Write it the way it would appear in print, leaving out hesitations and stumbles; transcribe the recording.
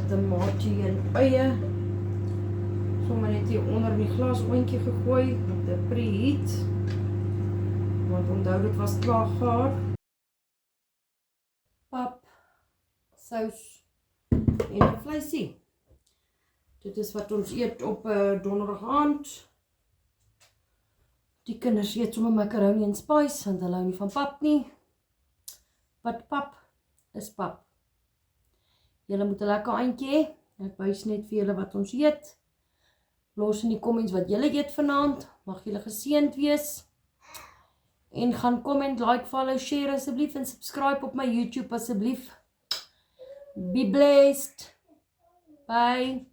Tamatie en eie. Sommer net hier onder die glasoontjie gegooi met 'n preheat. Want onthou dit was 12 graad. Pap, sous en 'n vleisie. Dit is wat ons eet op donderdag aand. Die kinders eet sommer macaroni en spice, want hulle hou nie van pap nie. Wat pap is pap. Julle moet 'n lekker aandjie hê. Ek wys net vir julle wat ons eet. Los in die comments wat julle eet vanaand. Mag julle geseënd wees. En gaan comment, like, follow, share asseblief en subscribe op my YouTube asseblief. Be blessed. Bye.